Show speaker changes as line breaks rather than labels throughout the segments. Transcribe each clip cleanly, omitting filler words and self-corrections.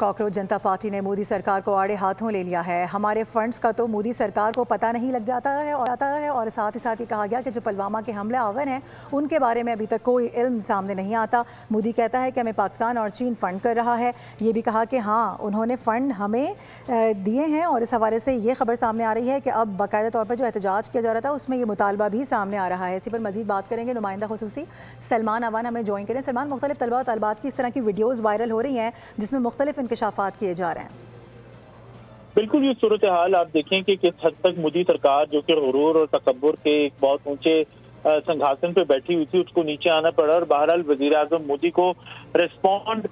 Cockroach जनता party ने मोदी सरकार को आड़े हाथों ले लिया है। हमारे फंड्स का तो मोदी सरकार को पता नहीं लग जाता है और साथ ही साथ ये कहा गया कि जो पुलवामा के हमले आवर हैं उनके बारे में अभी तक कोई इल्म सामने नहीं आता। मोदी कहता है कि हमें पाकिस्तान और चीन फ़ंड कर रहा है। ये भी कहा कि हाँ उन्होंने फ़ंड हमें दिए हैं और इस हवाले से ये खबर सामने आ रही है कि अब बाकायदा तौर पर जो एहतजाज किया जा रहा था उसमें ये मुतालबा भी सामने आ रहा है। इसी पर मजीद बात करेंगे। नुमाइंदा खुसूसी सलमान अवान हमें ज्वाइन करें। सलमान, मुख्तलिफ तलबा और तलबात की इस तरह की वीडियोज़ वायरल हो रही हैं जिसमें मुख्तलिफ इंकशाफात किए जा रहे हैं।
बिल्कुल ये सूरत हाल आप देखें कि किस हद तक मोदी सरकार जो कि गुरूर और तकब्बुर के एक बहुत ऊंचे सिंहासन पे बैठी हुई थी उसको नीचे आना पड़ा और बहरहाल वजीर आजम मोदी को रिस्पॉन्ड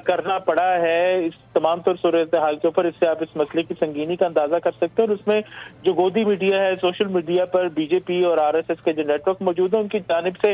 करना पड़ा है इस तमाम तर सूरत हाल के ऊपर। इससे आप इस मसले की संगीनी का अंदाजा कर सकते हैं। और उसमें जो गोदी मीडिया है, सोशल मीडिया पर बीजेपी और आरएसएस के जो नेटवर्क मौजूद है उनकी जानिब से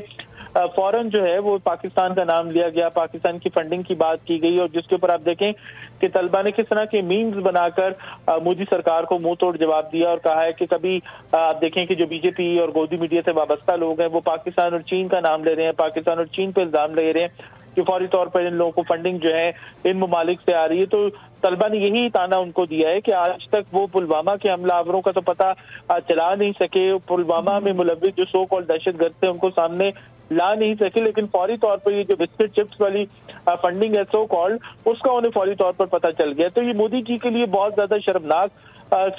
फौरन जो है वो पाकिस्तान का नाम लिया गया, पाकिस्तान की फंडिंग की बात की गई और जिसके ऊपर आप देखें कि तलबा ने किस तरह के मीम्स बनाकर मोदी सरकार को मुंह तोड़ जवाब दिया और कहा है कि कभी आप देखें कि जो बीजेपी और गोदी मीडिया से वाबस्ता लोग हैं वो पाकिस्तान और चीन का नाम ले रहे हैं, पाकिस्तान और चीन पर इल्जाम ले रहे हैं कि फौरी तौर पर इन लोगों को फंडिंग जो है इन ममालिक से आ रही है। तो तलबा ने यही ताना उनको दिया है कि आज तक वो पुलवामा के हमलावरों का तो पता चला नहीं सके, पुलवामा में मुलव्विस जो सो कॉल्ड दहशतगर्द थे उनको सामने ला नहीं सके, लेकिन फौरी तौर पर ये जो बिस्किट चिप्स वाली फंडिंग है सो कॉल्ड उसका उन्हें फौरी तौर पर पता चल गया। तो ये मोदी जी के लिए बहुत ज्यादा शर्मनाक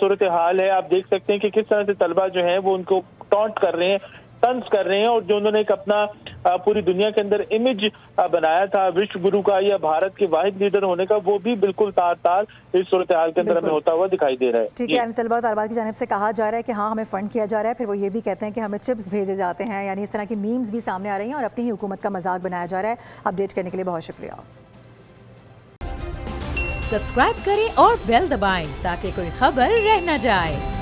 सूरत हाल है। आप देख सकते हैं कि किस तरह से तलबा जो है वो उनको टॉन्ट कर रहे हैं, तंज कर रहे हैं और जो उन्होंने एक अपना पूरी दुनिया के अंदर इमेज बनाया था विश्व गुरु का या भारत के वाहिद लीडर होने का, वो भी बिल्कुल तार तार इस सूरत हाल के अंदर हमें होता हुआ दिखाई दे रहा है।
ठीक है, यानी तलबा और तलबात की जानिब से कहा जा रहा है कि हाँ हमें फंड किया जा रहा है, फिर वो ये भी कहते हैं कि हमें चिप्स भेजे जाते हैं, यानी इस तरह की मीम्स भी सामने आ रही हैं और अपनी ही हुकूमत का मजाक बनाया जा रहा है। अपडेट करने के लिए बहुत शुक्रिया।
सब्सक्राइब करें और बेल दबाएं ताकि कोई खबर रह न जाए।